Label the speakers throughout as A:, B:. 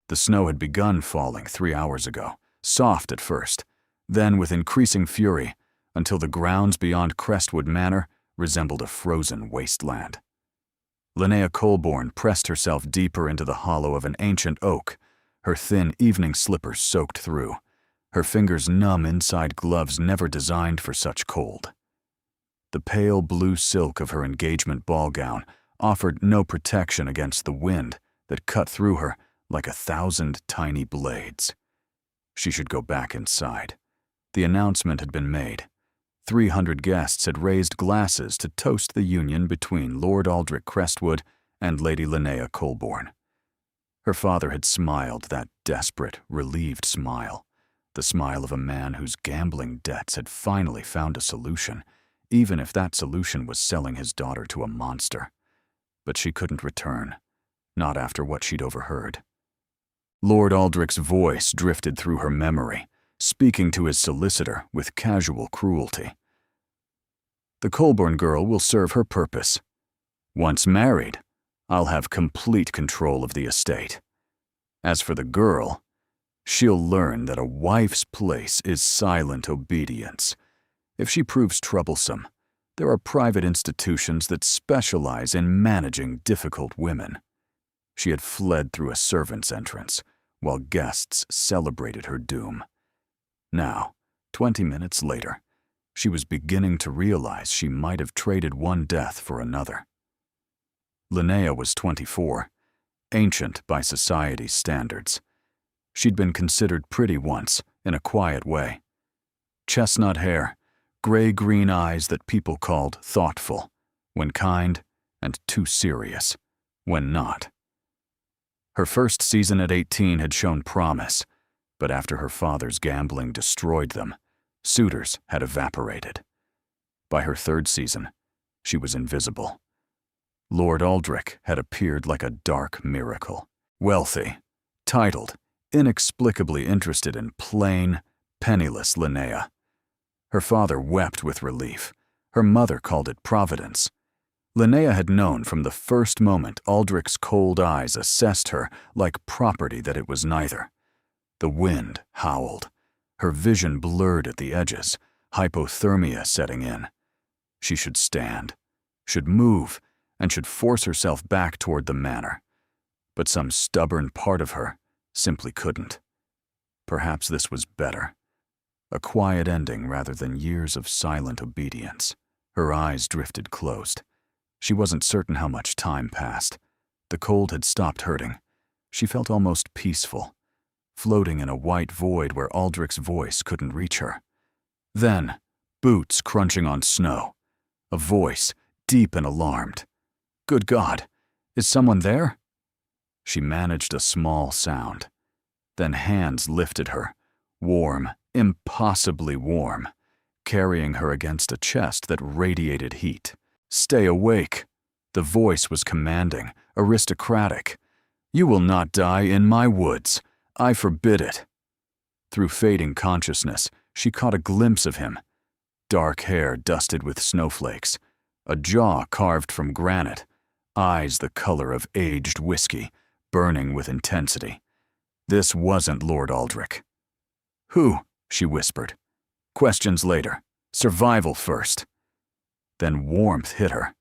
A: The snow had begun falling 3 hours ago, soft at first, then with increasing fury, until the grounds beyond Crestwood Manor resembled a frozen wasteland. Linnea Colborne pressed herself deeper into the hollow of an ancient oak, her thin evening slippers soaked through, her fingers numb inside gloves never designed for such cold. The pale blue silk of her engagement ball gown offered no protection against the wind that cut through her like 1,000 tiny blades. She should go back inside. The announcement had been made. 300 guests had raised glasses to toast the union between Lord Aldrich Crestwood and Lady Linnea Colborne. Her father had smiled that desperate, relieved smile, the smile of a man whose gambling debts had finally found a solution, even if that solution was selling his daughter to a monster. But she couldn't return, not after what she'd overheard. Lord Aldrich's voice drifted through her memory, speaking to his solicitor with casual cruelty. The Colborne girl will serve her purpose. Once married, I'll have complete control of the estate. As for the girl, she'll learn that a wife's place is silent obedience. If she proves troublesome, there are private institutions that specialize in managing difficult women. She had fled through a servant's entrance, while guests celebrated her doom. Now, 20 minutes later, she was beginning to realize she might have traded one death for another. Linnea was 24, ancient by society's standards. She'd been considered pretty once, in a quiet way. Chestnut hair, gray-green eyes that people called thoughtful, when kind, and too serious, when not. Her first season at 18 had shown promise, but after her father's gambling destroyed them, suitors had evaporated. By her third season, she was invisible. Lord Aldrich had appeared like a dark miracle. Wealthy, titled, inexplicably interested in plain, penniless Linnea. Her father wept with relief. Her mother called it providence. Linnea had known from the first moment Aldrich's cold eyes assessed her like property that it was neither. The wind howled. Her vision blurred at the edges, hypothermia setting in. She should stand, should move, and should force herself back toward the manor. But some stubborn part of her simply couldn't. Perhaps this was better. A quiet ending rather than years of silent obedience. Her eyes drifted closed. She wasn't certain how much time passed. The cold had stopped hurting. She felt almost peaceful, floating in a white void where Aldrich's voice couldn't reach her. Then, boots crunching on snow. A voice, deep and alarmed. Good God, is someone there? She managed a small sound. Then hands lifted her, warm, impossibly warm, carrying her against a chest that radiated heat. Stay awake. The voice was commanding, aristocratic. You will not die in my woods. I forbid it. Through fading consciousness, she caught a glimpse of him. Dark hair dusted with snowflakes, a jaw carved from granite, eyes the color of aged whiskey, burning with intensity. This wasn't Lord Aldrich. Who? She whispered. Questions later. Survival first. Then warmth hit her.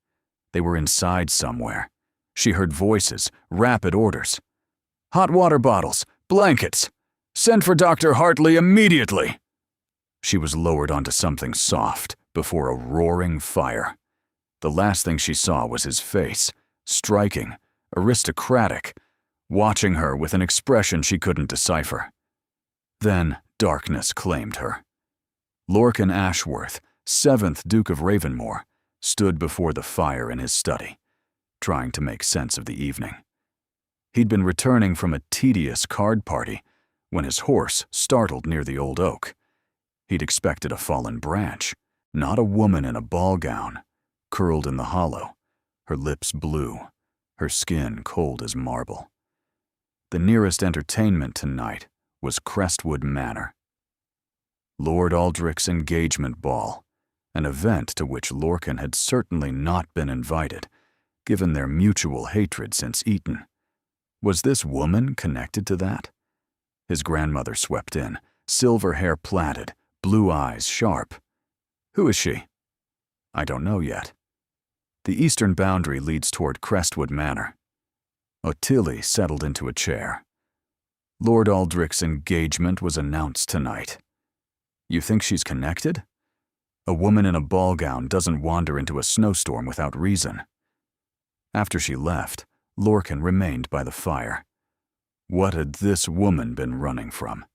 A: They were inside somewhere. She heard voices, rapid orders. Hot water bottles, blankets. Send for Dr. Hartley immediately. She was lowered onto something soft before a roaring fire. The last thing she saw was his face, striking, aristocratic, watching her with an expression she couldn't decipher. Then darkness claimed her. Lorcan Ashworth, 7th Duke of Ravenmore, stood before the fire in his study, trying to make sense of the evening. He'd been returning from a tedious card party when his horse startled near the old oak. He'd expected a fallen branch, not a woman in a ball gown, curled in the hollow, her lips blue, her skin cold as marble. The nearest entertainment tonight was Crestwood Manor. Lord Aldrich's engagement ball, an event to which Lorcan had certainly not been invited, given their mutual hatred since Eton. Was this woman connected to that? His grandmother swept in, silver hair plaited, blue eyes sharp. Who is she? I don't know yet. The eastern boundary leads toward Crestwood Manor. Ottilie settled into a chair. Lord Aldrich's engagement was announced tonight. You think she's connected? A woman in a ball gown doesn't wander into a snowstorm without reason. After she left, Lorcan remained by the fire. What had this woman been running from?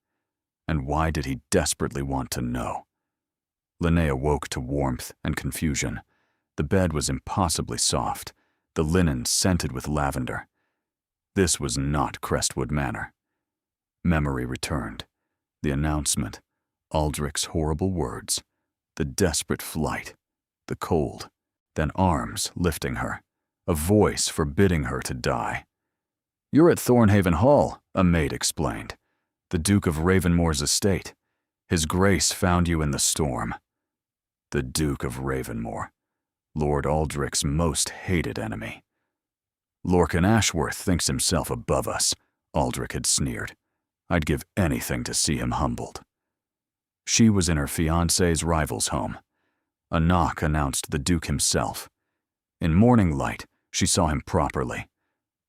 A: And why did he desperately want to know? Linnea woke to warmth and confusion. The bed was impossibly soft, the linen scented with lavender. This was not Crestwood Manor. Memory returned. The announcement, Aldrich's horrible words, the desperate flight, the cold, then arms lifting her, a voice forbidding her to die. You're at Thornhaven Hall, a maid explained. The Duke of Ravenmore's estate. His Grace found you in the storm. The Duke of Ravenmore, Lord Aldrich's most hated enemy. Lorcan Ashworth thinks himself above us, Aldrich had sneered. I'd give anything to see him humbled. She was in her fiancé's rival's home. A knock announced the Duke himself. In morning light, she saw him properly.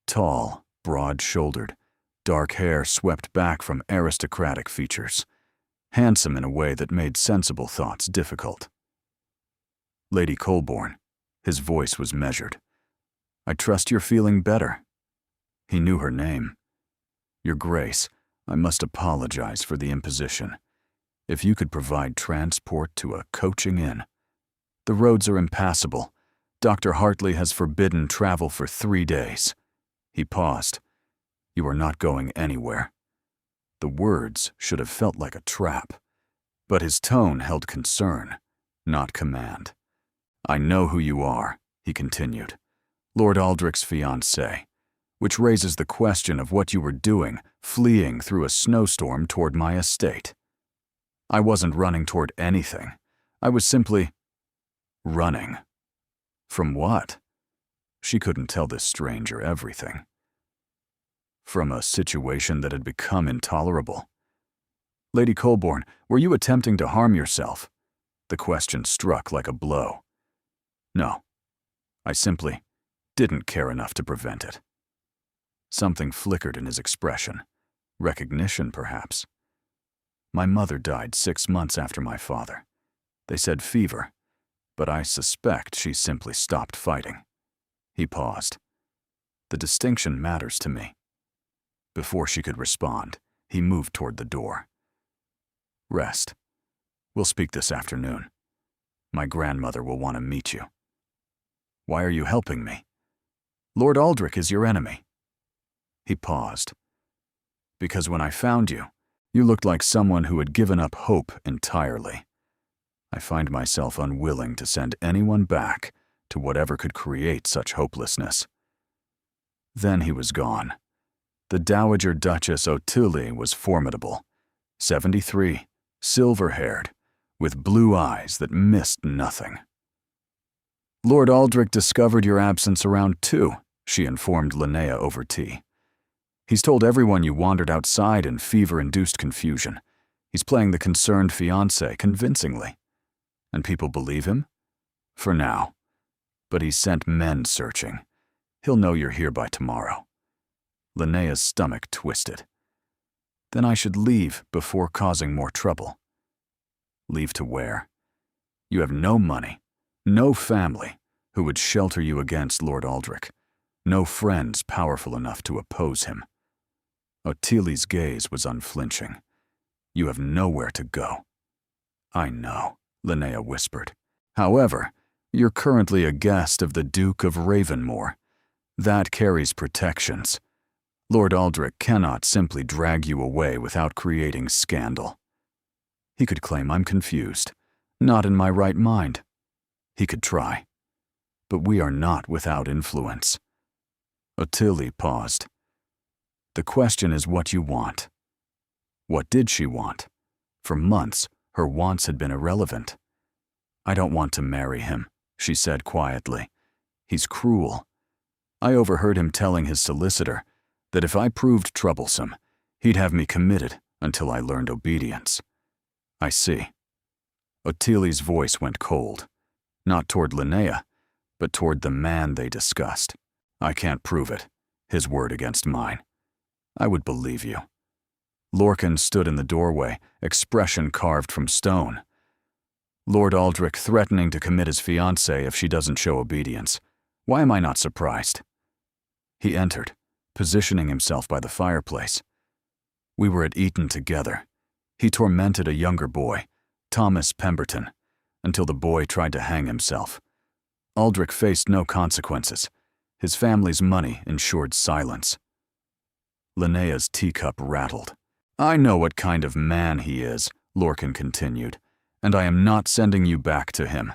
A: Tall, broad-shouldered, dark hair swept back from aristocratic features. Handsome in a way that made sensible thoughts difficult. Lady Colborne, his voice was measured. I trust you're feeling better. He knew her name. Your Grace, I must apologize for the imposition. If you could provide transport to a coaching inn. The roads are impassable. Dr. Hartley has forbidden travel for 3 days. He paused. You are not going anywhere. The words should have felt like a trap, but his tone held concern, not command. I know who you are, he continued. Lord Aldrich's fiancée, which raises the question of what you were doing, fleeing through a snowstorm toward my estate. I wasn't running toward anything. I was simply running. From what? She couldn't tell this stranger everything. From a situation that had become intolerable. Lady Colborne, were you attempting to harm yourself? The question struck like a blow. No, I simply didn't care enough to prevent it. Something flickered in his expression. Recognition, perhaps. My mother died 6 months after my father. They said fever, but I suspect she simply stopped fighting. He paused. The distinction matters to me. Before she could respond, he moved toward the door. Rest. We'll speak this afternoon. My grandmother will want to meet you. Why are you helping me? Lord Aldrich is your enemy. He paused. Because when I found you, you looked like someone who had given up hope entirely. I find myself unwilling to send anyone back to whatever could create such hopelessness. Then he was gone. The Dowager Duchess Ottilie was formidable, 73, silver-haired, with blue eyes that missed nothing. Lord Aldrich discovered your absence around 2, she informed Linnea over tea. He's told everyone you wandered outside in fever-induced confusion. He's playing the concerned fiancé convincingly. And people believe him? For now. But he's sent men searching. He'll know you're here by tomorrow. Linnea's stomach twisted. Then I should leave before causing more trouble. Leave to where? You have no money, no family who would shelter you against Lord Aldrich, no friends powerful enough to oppose him. Ottilie's gaze was unflinching. You have nowhere to go. I know, Linnea whispered. However, you're currently a guest of the Duke of Ravenmore. That carries protections. Lord Aldrich cannot simply drag you away without creating scandal. He could claim I'm confused, not in my right mind. He could try. But we are not without influence. Ottilie paused. The question is what you want. What did she want? For months, her wants had been irrelevant. I don't want to marry him, she said quietly. He's cruel. I overheard him telling his solicitor, That if I proved troublesome, he'd have me committed until I learned obedience. I see. Ottilie's voice went cold, not toward Linnea, but toward the man they discussed. I can't prove it, his word against mine. I would believe you. Lorcan stood in the doorway, expression carved from stone. Lord Aldrich threatening to commit his fiancée if she doesn't show obedience. Why am I not surprised? He entered, positioning himself by the fireplace. We were at Eton together. He tormented a younger boy, Thomas Pemberton, until the boy tried to hang himself. Aldrich faced no consequences. His family's money ensured silence. Linnea's teacup rattled. I know what kind of man he is, Lorcan continued, and I am not sending you back to him.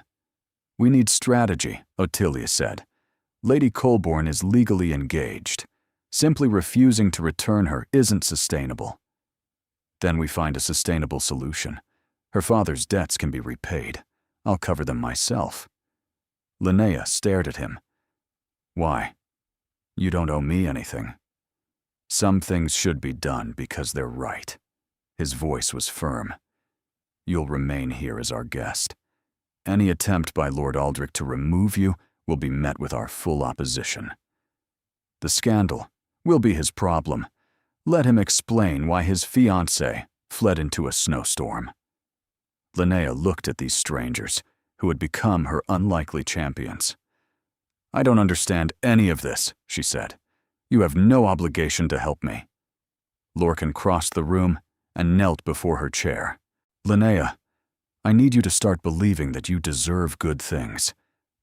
A: We need strategy, Ottilie said. Lady Colborne is legally engaged. Simply refusing to return her isn't sustainable. Then we find a sustainable solution. Her father's debts can be repaid. I'll cover them myself. Linnea stared at him. Why? You don't owe me anything. Some things should be done because they're right. His voice was firm. You'll remain here as our guest. Any attempt by Lord Aldrich to remove you will be met with our full opposition. The scandal will be his problem. Let him explain why his fiancée fled into a snowstorm. Linnea looked at these strangers, who had become her unlikely champions. I don't understand any of this, she said. You have no obligation to help me. Lorcan crossed the room and knelt before her chair. Linnea, I need you to start believing that you deserve good things.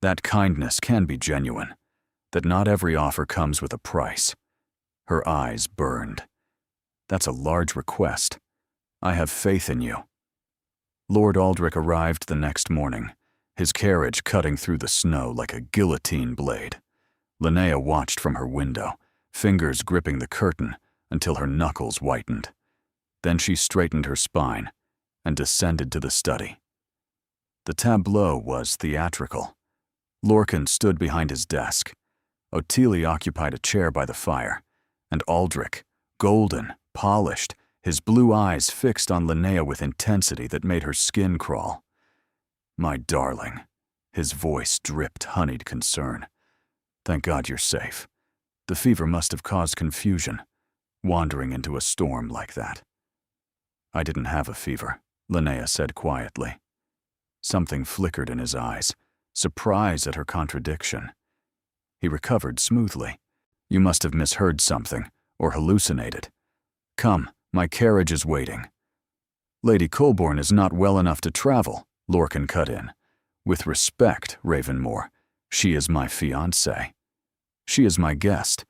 A: That kindness can be genuine. That not every offer comes with a price. Her eyes burned. That's a large request. I have faith in you. Lord Aldrich arrived the next morning, his carriage cutting through the snow like a guillotine blade. Linnea watched from her window, fingers gripping the curtain until her knuckles whitened. Then she straightened her spine and descended to the study. The tableau was theatrical. Lorcan stood behind his desk. Ottilie occupied a chair by the fire, and Aldrich, golden, polished, his blue eyes fixed on Linnea with intensity that made her skin crawl. My darling, his voice dripped honeyed concern. Thank God you're safe. The fever must have caused confusion, wandering into a storm like that. I didn't have a fever, Linnea said quietly. Something flickered in his eyes, surprise at her contradiction. He recovered smoothly. You must have misheard something, or hallucinated. Come, my carriage is waiting. Lady Colborne is not well enough to travel, Lorcan cut in. With respect, Ravenmore, she is my fiancée. She is my guest.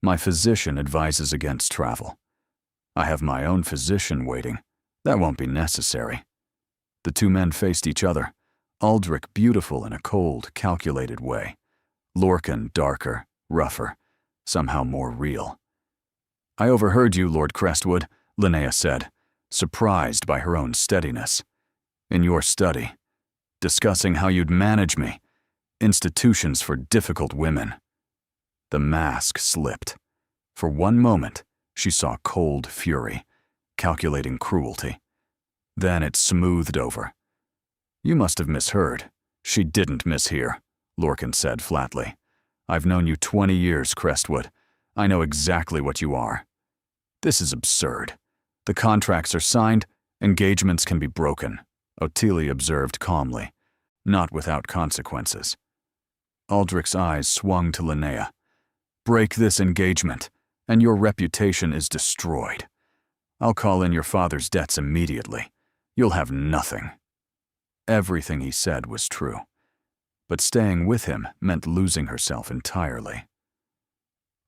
A: My physician advises against travel. I have my own physician waiting. That won't be necessary. The two men faced each other, Aldrich beautiful in a cold, calculated way. Lorcan darker, rougher, somehow more real. I overheard you, Lord Crestwood, Linnea said, surprised by her own steadiness. In your study, discussing how you'd manage me. Institutions for difficult women. The mask slipped. For one moment, she saw cold fury, calculating cruelty. Then it smoothed over. You must have misheard. She didn't mishear, Lorcan said flatly. I've known you 20 years, Crestwood. I know exactly what you are. This is absurd. The contracts are signed, engagements can be broken, Ottilie observed calmly, not without consequences. Aldrich's eyes swung to Linnea. Break this engagement, and your reputation is destroyed. I'll call in your father's debts immediately. You'll have nothing. Everything he said was true, but staying with him meant losing herself entirely.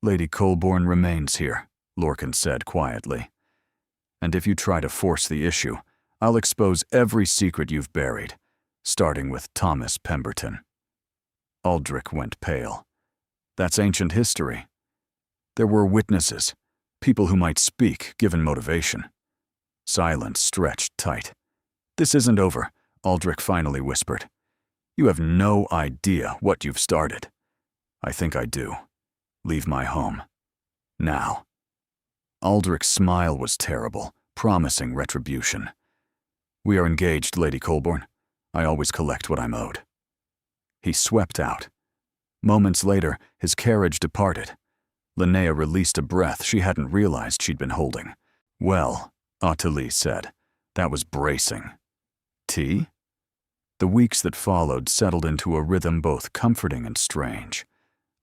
A: Lady Colborne remains here, Lorcan said quietly. And if you try to force the issue, I'll expose every secret you've buried, starting with Thomas Pemberton. Aldrich went pale. That's ancient history. There were witnesses, people who might speak given motivation. Silence stretched tight. This isn't over, Aldrich finally whispered. You have no idea what you've started. I think I do. Leave my home. Now. Aldrich's smile was terrible, promising retribution. "We are engaged, Lady Colborne. I always collect what I'm owed." He swept out. Moments later, his carriage departed. Linnea released a breath she hadn't realized she'd been holding. "Well," Ottilie said, "that was bracing. Tea?" The weeks that followed settled into a rhythm both comforting and strange.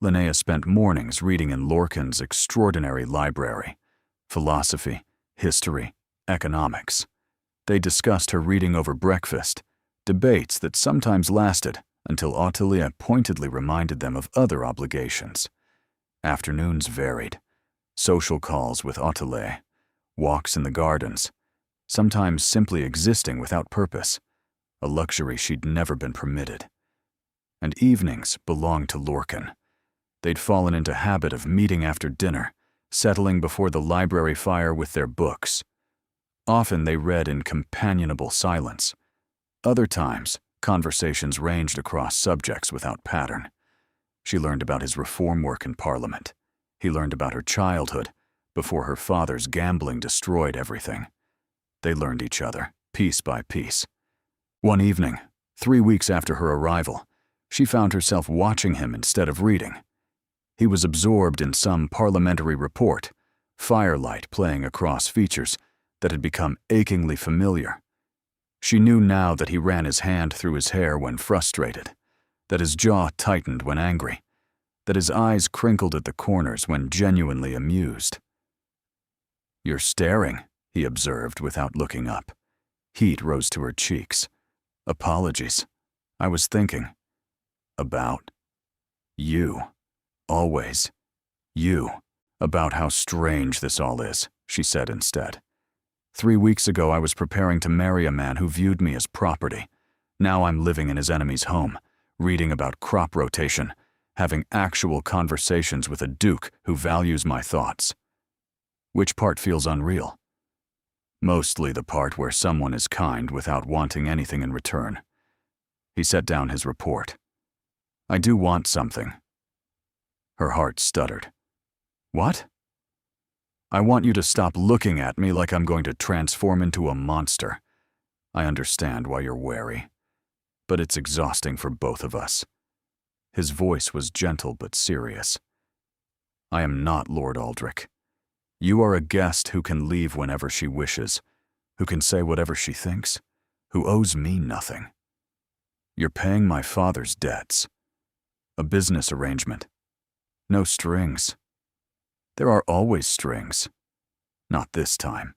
A: Linnea spent mornings reading in Lorcan's extraordinary library. Philosophy, history, economics. They discussed her reading over breakfast, debates that sometimes lasted until Ottilie pointedly reminded them of other obligations. Afternoons varied. Social calls with Ottilie, walks in the gardens, sometimes simply existing without purpose, a luxury she'd never been permitted. And evenings belonged to Lorcan. They'd fallen into habit of meeting after dinner, settling before the library fire with their books. Often they read in companionable silence. Other times, conversations ranged across subjects without pattern. She learned about his reform work in Parliament. He learned about her childhood, before her father's gambling destroyed everything. They learned each other, piece by piece. One evening, 3 weeks after her arrival, she found herself watching him instead of reading. He was absorbed in some parliamentary report, firelight playing across features that had become achingly familiar. She knew now that he ran his hand through his hair when frustrated, that his jaw tightened when angry, that his eyes crinkled at the corners when genuinely amused. "You're staring," he observed without looking up. Heat rose to her cheeks. "Apologies. I was thinking about you. Always. You. About how strange this all is," she said instead. 3 weeks ago I was preparing to marry a man who viewed me as property. Now I'm living in his enemy's home, reading about crop rotation, having actual conversations with a duke who values my thoughts. Which part feels unreal? Mostly the part where someone is kind without wanting anything in return. He set down his report. "I do want something." Her heart stuttered. "What?" "I want you to stop looking at me like I'm going to transform into a monster. I understand why you're wary, but it's exhausting for both of us." His voice was gentle but serious. "I am not Lord Aldrich. You are a guest who can leave whenever she wishes, who can say whatever she thinks, who owes me nothing. You're paying my father's debts. A business arrangement. No strings. There are always strings. Not this time."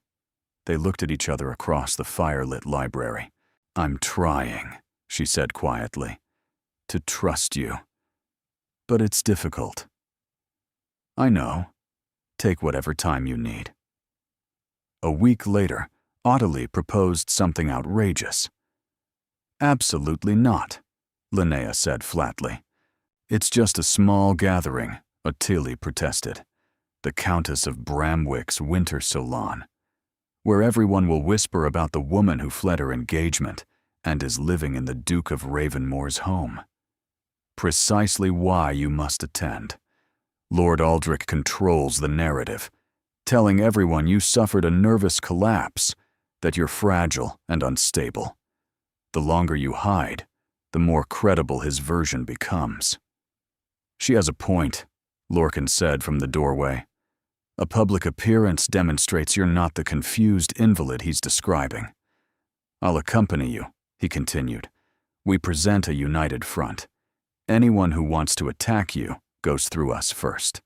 A: They looked at each other across the fire-lit library. "I'm trying," she said quietly, "to trust you. But it's difficult." "I know. Take whatever time you need." A week later, Ottilie proposed something outrageous. "Absolutely not," Linnea said flatly. "It's just a small gathering," Ottilie protested. "The Countess of Bramwick's winter salon, where everyone will whisper about the woman who fled her engagement and is living in the Duke of Ravenmore's home. Precisely why you must attend. Lord Aldrich controls the narrative, telling everyone you suffered a nervous collapse, that you're fragile and unstable. The longer you hide, the more credible his version becomes." "She has a point," Lorcan said from the doorway. "A public appearance demonstrates you're not the confused invalid he's describing. I'll accompany you," he continued. "We present a united front. Anyone who wants to attack you goes through us first."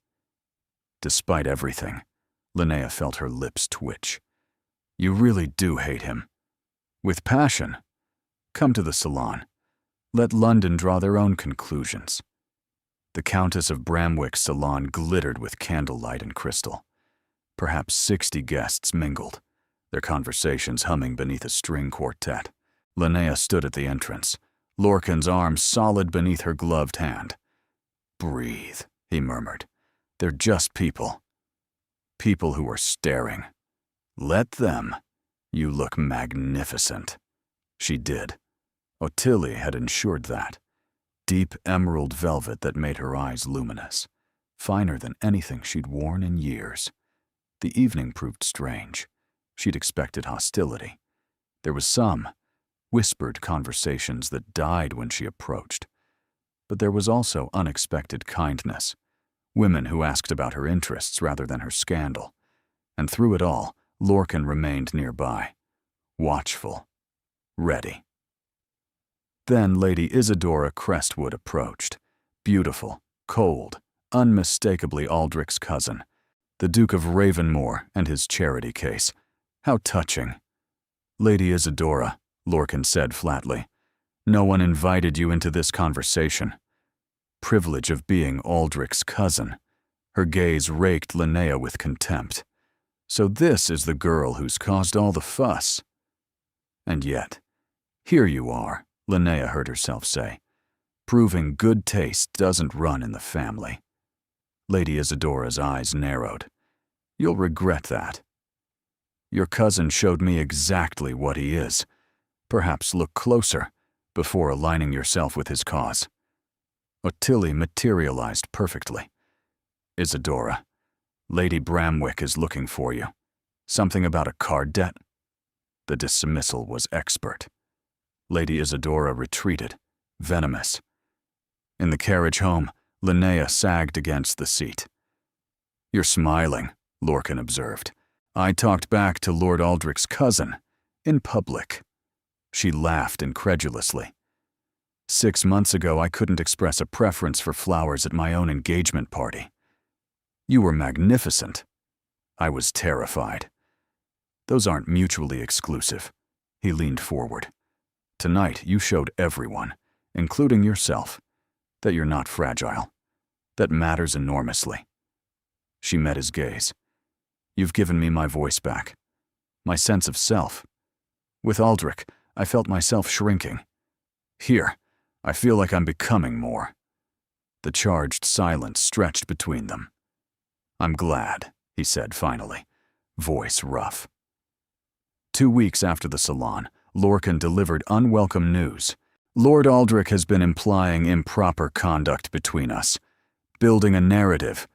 A: Despite everything, Linnea felt her lips twitch. "You really do hate him." "With passion. Come to the salon. Let London draw their own conclusions." The Countess of Bramwick's salon glittered with candlelight and crystal. Perhaps 60 guests mingled, their conversations humming beneath a string quartet. Linnea stood at the entrance, Lorcan's arm solid beneath her gloved hand. "Breathe," he murmured. "They're just people. People who are staring. Let them. You look magnificent." She did. Ottilie had ensured that. Deep emerald velvet that made her eyes luminous, finer than anything she'd worn in years. The evening proved strange. She'd expected hostility. There was some whispered conversations that died when she approached. But there was also unexpected kindness. Women who asked about her interests rather than her scandal. And through it all, Lorcan remained nearby, watchful, ready. Then Lady Isadora Crestwood approached, beautiful, cold, unmistakably Aldrich's cousin, the Duke of Ravenmore and his charity case. How touching. Lady Isadora, Lorcan said flatly, no one invited you into this conversation. Privilege of being Aldrich's cousin. Her gaze raked Linnea with contempt. So this is the girl who's caused all the fuss. And yet, here you are, Linnea heard herself say, proving good taste doesn't run in the family. Lady Isadora's eyes narrowed. You'll regret that. Your cousin showed me exactly what he is. Perhaps look closer before aligning yourself with his cause. Ottilie materialized perfectly. Isadora, Lady Bramwick is looking for you. Something about a card debt? The dismissal was expert. Lady Isadora retreated, venomous. In the carriage home, Linnea sagged against the seat. You're smiling, Lorcan observed. I talked back to Lord Aldrich's cousin, in public. She laughed incredulously. 6 months ago, I couldn't express a preference for flowers at my own engagement party. You were magnificent. I was terrified. Those aren't mutually exclusive. He leaned forward. Tonight, you showed everyone, including yourself, that you're not fragile. That matters enormously. She met his gaze. You've given me my voice back, my sense of self. With Aldrich, I felt myself shrinking. Here, I feel like I'm becoming more. The charged silence stretched between them. I'm glad, he said finally, voice rough. 2 weeks after the salon, Lorcan delivered unwelcome news. Lord Aldrich has been implying improper conduct between us, building a narrative.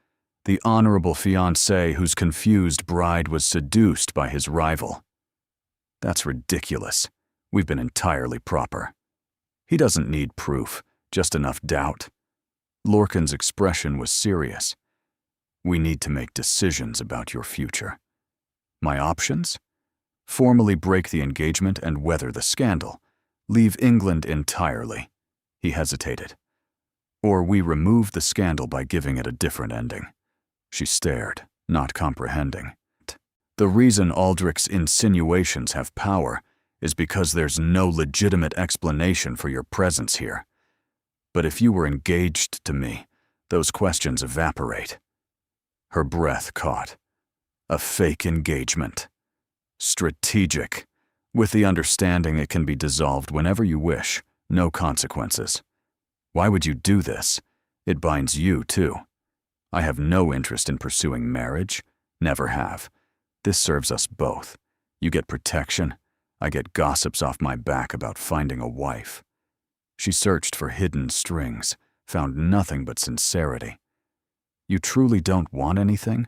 A: The honorable fiancée whose confused bride was seduced by his rival. That's ridiculous. We've been entirely proper. He doesn't need proof, just enough doubt. Lorcan's expression was serious. We need to make decisions about your future. My options? Formally break the engagement and weather the scandal. Leave England entirely. He hesitated. Or we remove the scandal by giving it a different ending. She stared, not comprehending. The reason Aldrich's insinuations have power is because there's no legitimate explanation for your presence here. But if you were engaged to me, those questions evaporate. Her breath caught. A fake engagement. Strategic, with the understanding it can be dissolved whenever you wish, no consequences. Why would you do this? It binds you, too. I have no interest in pursuing marriage, never have. This serves us both. You get protection, I get gossips off my back about finding a wife. She searched for hidden strings, found nothing but sincerity. You truly don't want anything?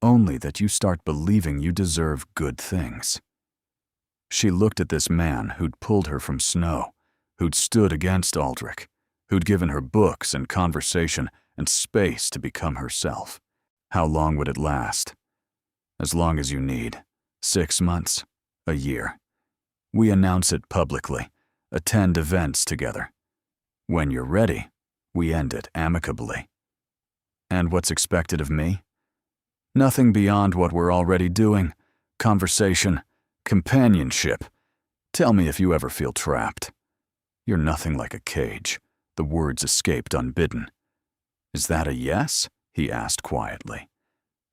A: Only that you start believing you deserve good things. She looked at this man who'd pulled her from snow, who'd stood against Aldrich, who'd given her books and conversation and space to become herself. How long would it last? As long as you need. 6 months, a year. We announce it publicly, attend events together. When you're ready, we end it amicably. And what's expected of me? Nothing beyond what we're already doing. Conversation, companionship. Tell me if you ever feel trapped. You're nothing like a cage. The words escaped unbidden. Is that a yes? He asked quietly.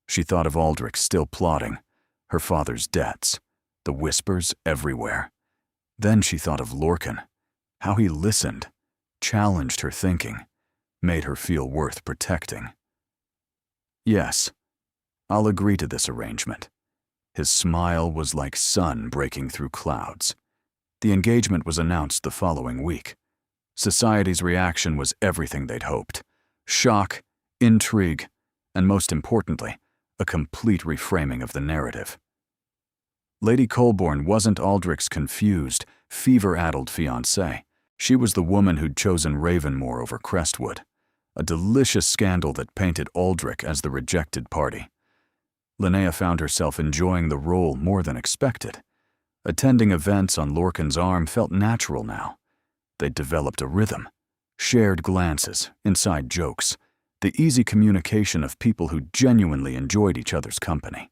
A: She thought of Aldrich still plotting, her father's debts, the whispers everywhere. Then she thought of Lorcan, how he listened, challenged her thinking, made her feel worth protecting. Yes, I'll agree to this arrangement. His smile was like sun breaking through clouds. The engagement was announced the following week. Society's reaction was everything they'd hoped. Shock, intrigue, and most importantly, a complete reframing of the narrative. Lady Colborne wasn't Aldrich's confused, fever-addled fiancée. She was the woman who'd chosen Ravenmoor over Crestwood, a delicious scandal that painted Aldrich as the rejected party. Linnea found herself enjoying the role more than expected. Attending events on Lorcan's arm felt natural now. They'd developed a rhythm, shared glances, inside jokes, the easy communication of people who genuinely enjoyed each other's company.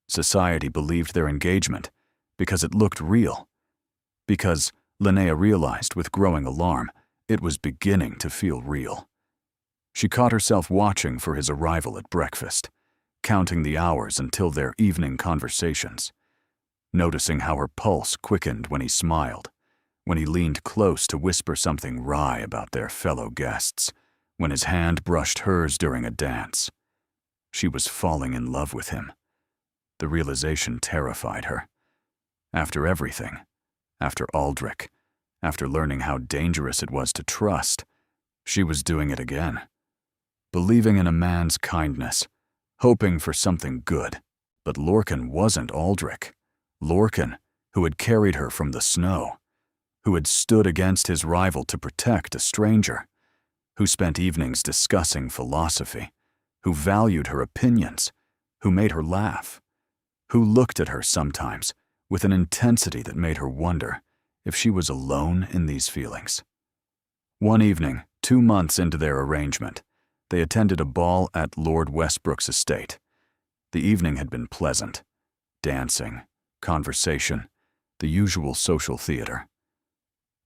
A: Society believed their engagement because it looked real. Because, Linnea realized with growing alarm, it was beginning to feel real. She caught herself watching for his arrival at breakfast, counting the hours until their evening conversations, noticing how her pulse quickened when he smiled, when he leaned close to whisper something wry about their fellow guests, when his hand brushed hers during a dance. She was falling in love with him. The realization terrified her. After everything, after Aldrich, after learning how dangerous it was to trust, she was doing it again. Believing in a man's kindness, hoping for something good. But Lorcan wasn't Aldrich. Lorcan, who had carried her from the snow, who had stood against his rival to protect a stranger, who spent evenings discussing philosophy, who valued her opinions, who made her laugh, who looked at her sometimes with an intensity that made her wonder if she was alone in these feelings. One evening, 2 months into their arrangement, they attended a ball at Lord Westbrook's estate. The evening had been pleasant. Dancing, conversation, the usual social theater.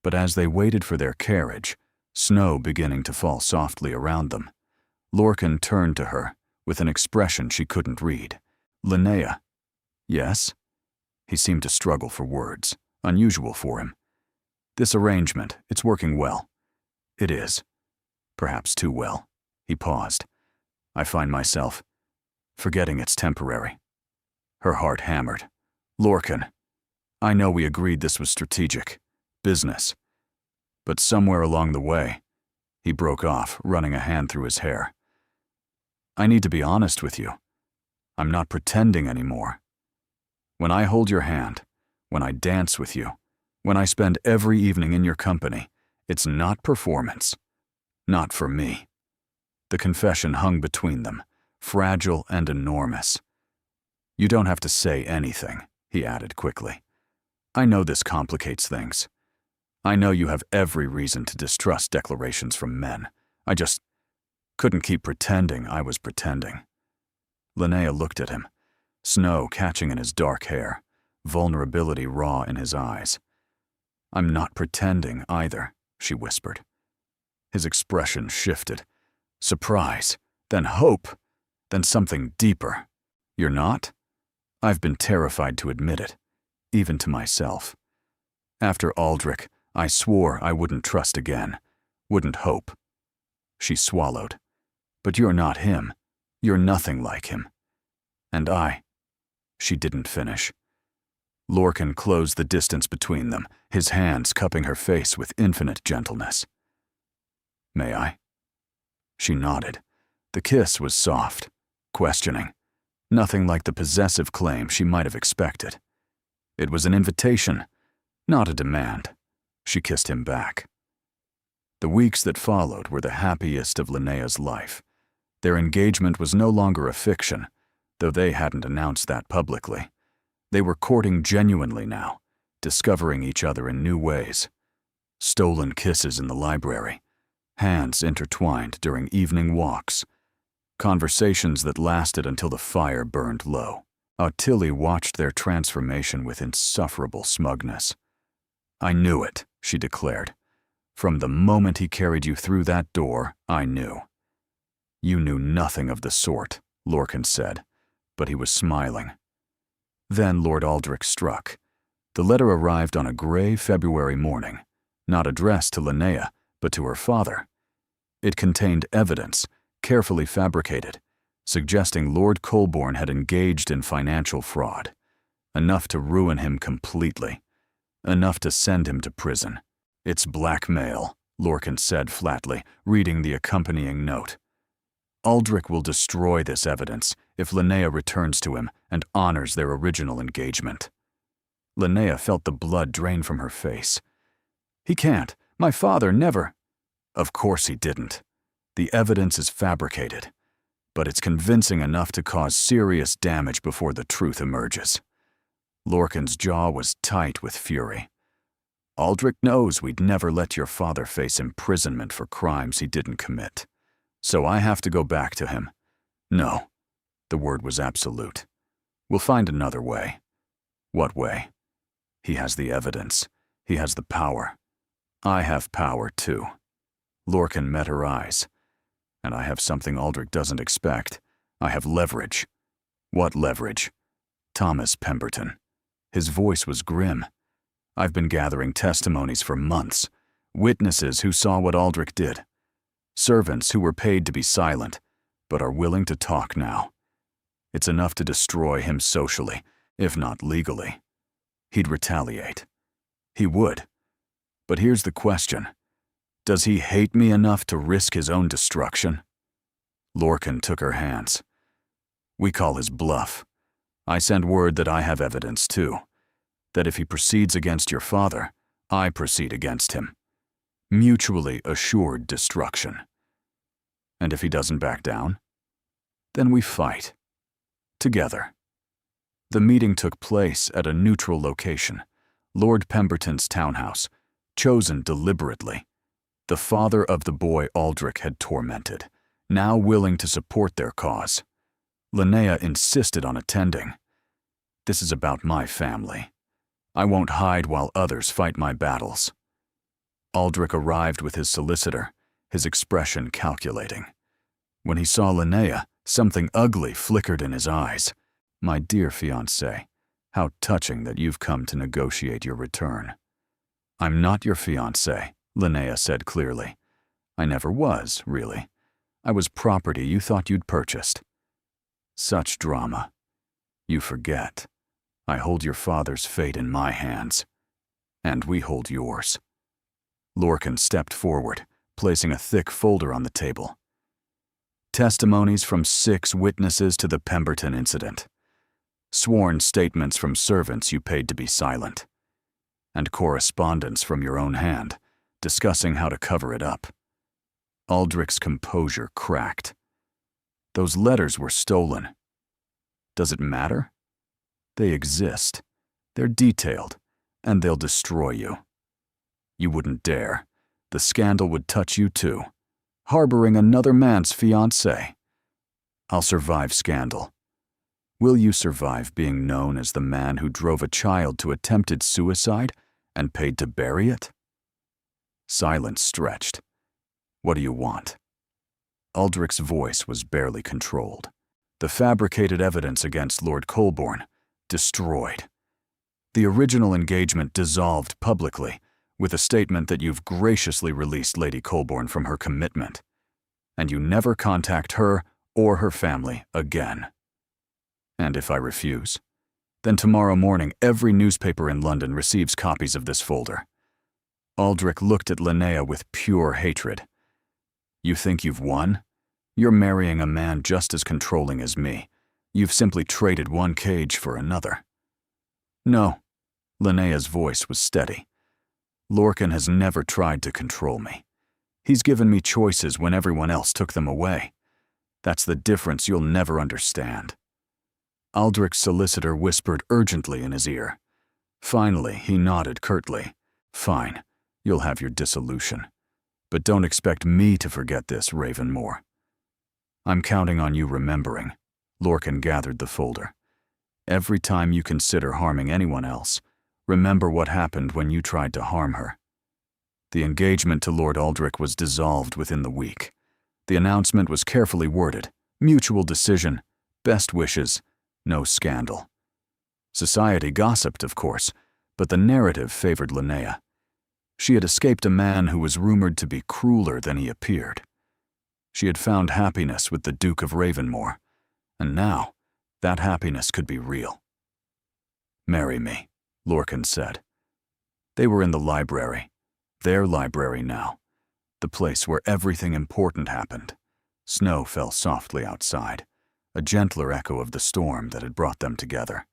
A: But as they waited for their carriage, snow beginning to fall softly around them, Lorcan turned to her with an expression she couldn't read. "Linnea." "Yes?" He seemed to struggle for words, unusual for him. "This arrangement, it's working well." "It is. Perhaps too well." He paused. "I find myself forgetting it's temporary." Her heart hammered. "Lorcan, I know we agreed this was strategic, business. But somewhere along the way," he broke off, running a hand through his hair. "I need to be honest with you. I'm not pretending anymore. When I hold your hand, when I dance with you, when I spend every evening in your company, it's not performance. Not for me." The confession hung between them, fragile and enormous. "You don't have to say anything," he added quickly. "I know this complicates things. I know you have every reason to distrust declarations from men. I just couldn't keep pretending I was pretending." Linnea looked at him, snow catching in his dark hair, vulnerability raw in his eyes. "I'm not pretending either," she whispered. His expression shifted. Surprise, then hope, then something deeper. "You're not?" "I've been terrified to admit it, even to myself. After Aldrich, I swore I wouldn't trust again, wouldn't hope." She swallowed. "But you're not him. You're nothing like him. And I—" She didn't finish. Lorcan closed the distance between them, his hands cupping her face with infinite gentleness. "May I?" She nodded. The kiss was soft, questioning, nothing like the possessive claim she might have expected. It was an invitation, not a demand. She kissed him back. The weeks that followed were the happiest of Linnea's life. Their engagement was no longer a fiction, though they hadn't announced that publicly. They were courting genuinely now, discovering each other in new ways. Stolen kisses in the library, hands intertwined during evening walks, conversations that lasted until the fire burned low. Tilly watched their transformation with insufferable smugness. "I knew it," she declared. "From the moment he carried you through that door, I knew." "You knew nothing of the sort," Lorcan said, but he was smiling. Then Lord Aldrich struck. The letter arrived on a gray February morning, not addressed to Linnea, but to her father. It contained evidence, carefully fabricated, suggesting Lord Colborne had engaged in financial fraud, enough to ruin him completely, enough to send him to prison. "It's blackmail," Lorcan said flatly, reading the accompanying note. Aldrich will destroy this evidence if Linnea returns to him and honors their original engagement. Linnea felt the blood drain from her face. He can't. My father never. Of course he didn't. The evidence is fabricated, but it's convincing enough to cause serious damage before the truth emerges. Lorcan's jaw was tight with fury. Aldrich knows we'd never let your father face imprisonment for crimes he didn't commit. So I have to go back to him. No. The word was absolute. We'll find another way. What way? He has the evidence. He has the power. I have power too. Lorcan met her eyes. And I have something Aldrich doesn't expect. I have leverage. What leverage? Thomas Pemberton. His voice was grim. I've been gathering testimonies for months. Witnesses who saw what Aldrich did. Servants who were paid to be silent, but are willing to talk now. It's enough to destroy him socially, if not legally. He'd retaliate. He would. But here's the question. Does he hate me enough to risk his own destruction? Lorcan took her hands. We call his bluff. I send word that I have evidence too. That if he proceeds against your father, I proceed against him. Mutually assured destruction. And if he doesn't back down? Then we fight. Together. The meeting took place at a neutral location, Lord Pemberton's townhouse, chosen deliberately. The father of the boy Aldrich had tormented, now willing to support their cause. Linnea insisted on attending. This is about my family. I won't hide while others fight my battles. Aldrich arrived with his solicitor, his expression calculating. When he saw Linnea, something ugly flickered in his eyes. My dear fiancée, how touching that you've come to negotiate your return. I'm not your fiancée, Linnea said clearly. I never was, really. I was property you thought you'd purchased. Such drama. You forget. I hold your father's fate in my hands. And we hold yours. Lorcan stepped forward, placing a thick folder on the table. Testimonies from 6 witnesses to the Pemberton incident. Sworn statements from servants you paid to be silent. And correspondence from your own hand, discussing how to cover it up. Aldrich's composure cracked. Those letters were stolen. Does it matter? They exist. They're detailed, and they'll destroy you. You wouldn't dare. The scandal would touch you too. Harboring another man's fiancée. I'll survive scandal. Will you survive being known as the man who drove a child to attempted suicide and paid to bury it? Silence stretched. What do you want? Aldrich's voice was barely controlled. The fabricated evidence against Lord Colborne, destroyed. The original engagement dissolved publicly, with a statement that you've graciously released Lady Colborne from her commitment, and you never contact her or her family again. And if I refuse, then tomorrow morning every newspaper in London receives copies of this folder. Aldrich looked at Linnea with pure hatred. You think you've won? You're marrying a man just as controlling as me. You've simply traded one cage for another. No. Linnea's voice was steady. Lorcan has never tried to control me. He's given me choices when everyone else took them away. That's the difference you'll never understand. Aldrich's solicitor whispered urgently in his ear. Finally, he nodded curtly. Fine, you'll have your dissolution. But don't expect me to forget this, Ravenmore. I'm counting on you remembering. Lorcan gathered the folder. Every time you consider harming anyone else, remember what happened when you tried to harm her. The engagement to Lord Aldrich was dissolved within the week. The announcement was carefully worded. Mutual decision, best wishes, no scandal. Society gossiped, of course, but the narrative favored Linnea. She had escaped a man who was rumored to be crueler than he appeared. She had found happiness with the Duke of Ravenmore, and now that happiness could be real. Marry me, Lorcan said. They were in the library, their library now, the place where everything important happened. Snow fell softly outside, a gentler echo of the storm that had brought them together.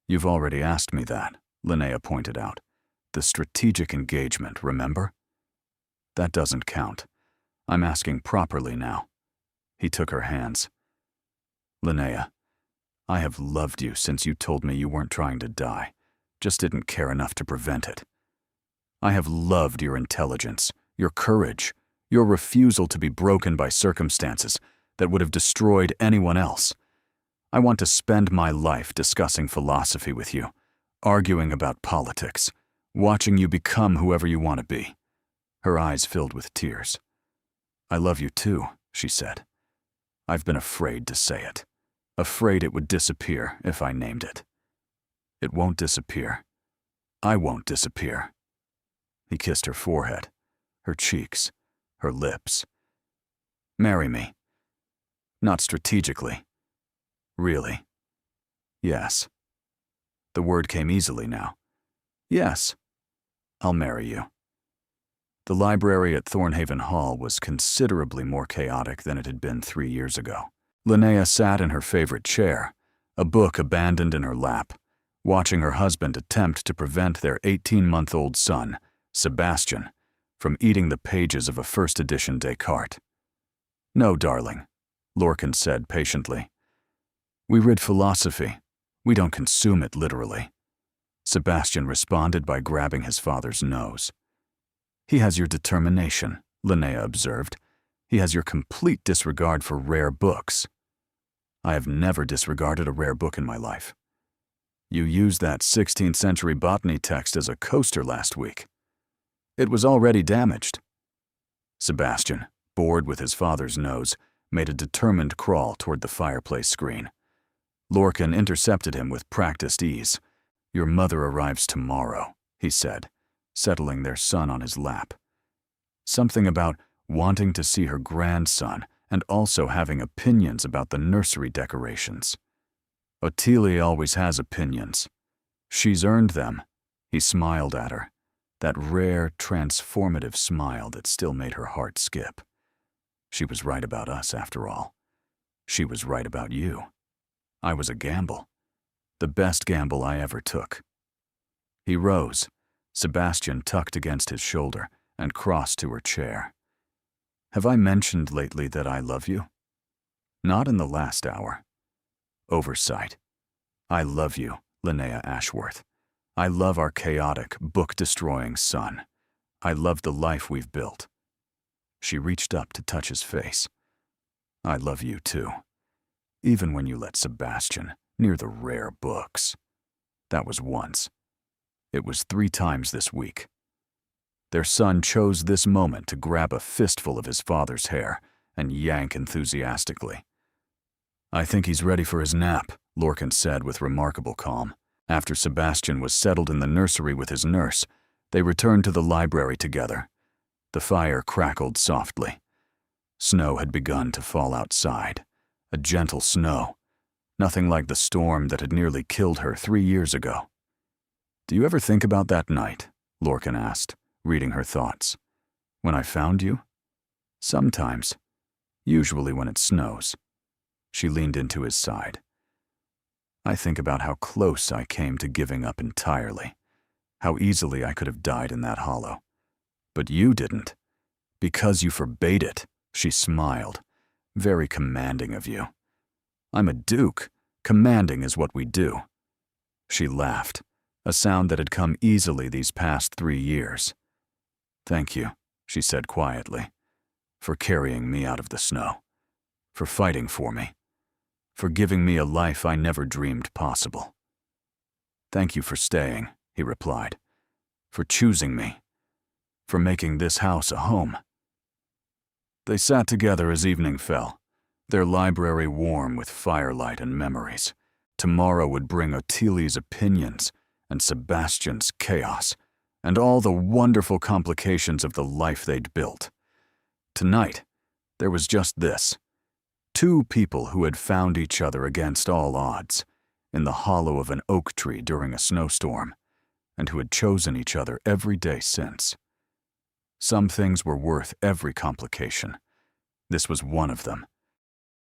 A: "You've already asked me that," Linnea pointed out. "The strategic engagement, remember? That doesn't count. I'm asking properly now." He took her hands. "Linnea, I have loved you since you told me you weren't trying to die, just didn't care enough to prevent it. I have loved your intelligence, your courage, your refusal to be broken by circumstances that would have destroyed anyone else. I want to spend my life discussing philosophy with you, arguing about politics, watching you become whoever you want to be." Her eyes filled with tears. "I love you too," she said. "I've been afraid to say it, afraid it would disappear if I named it. It won't disappear. I won't disappear." He kissed her forehead, her cheeks, her lips. "Marry me. Not strategically. Really. Yes." The word came easily now. "Yes, I'll marry you." The library at Thornhaven Hall was considerably more chaotic than it had been 3 years ago. Linnea sat in her favorite chair, a book abandoned in her lap, watching her husband attempt to prevent their 18-month-old son, Sebastian, from eating the pages of a first-edition Descartes. "No, darling," Lorcan said patiently. "We read philosophy. We don't consume it literally." Sebastian responded by grabbing his father's nose. "He has your determination," Linnea observed. "He has your complete disregard for rare books." "I have never disregarded a rare book in my life." "You used that 16th century botany text as a coaster last week. It was already damaged." Sebastian, bored with his father's nose, made a determined crawl toward the fireplace screen. Lorcan intercepted him with practiced ease. "Your mother arrives tomorrow," he said, settling their son on his lap. Something about wanting to see her grandson and also having opinions about the nursery decorations. "Ottilie always has opinions. She's earned them." He smiled at her, that rare, transformative smile that still made her heart skip. She was right about us, after all. She was right about you. I was a gamble. The best gamble I ever took. He rose, Sebastian tucked against his shoulder, and crossed to her chair. "Have I mentioned lately that I love you?" "Not in the last hour." "Oversight. I love you, Linnea Ashworth. I love our chaotic, book-destroying son. I love the life we've built." She reached up to touch his face. "I love you too. Even when you let Sebastian near the rare books. That was once. It was 3 times this week." Their son chose this moment to grab a fistful of his father's hair and yank enthusiastically. "I think he's ready for his nap," Lorcan said with remarkable calm. After Sebastian was settled in the nursery with his nurse, they returned to the library together. The fire crackled softly. Snow had begun to fall outside, a gentle snow, nothing like the storm that had nearly killed her 3 years ago. "Do you ever think about that night?" Lorcan asked, reading her thoughts. "When I found you?" "Sometimes. Usually when it snows." She leaned into his side. "I think about how close I came to giving up entirely, how easily I could have died in that hollow. But you didn't. Because you forbade it," she smiled, "very commanding of you. I'm a duke. Commanding is what we do." She laughed, a sound that had come easily these past 3 years. "Thank you," she said quietly, "for carrying me out of the snow, for fighting for me, for giving me a life I never dreamed possible." "Thank you for staying," he replied, "for choosing me, for making this house a home." They sat together as evening fell, their library warm with firelight and memories. Tomorrow would bring Ottilie's opinions and Sebastian's chaos, and all the wonderful complications of the life they'd built. Tonight, there was just this. 2 people who had found each other against all odds, in the hollow of an oak tree during a snowstorm, and who had chosen each other every day since. Some things were worth every complication. This was one of them.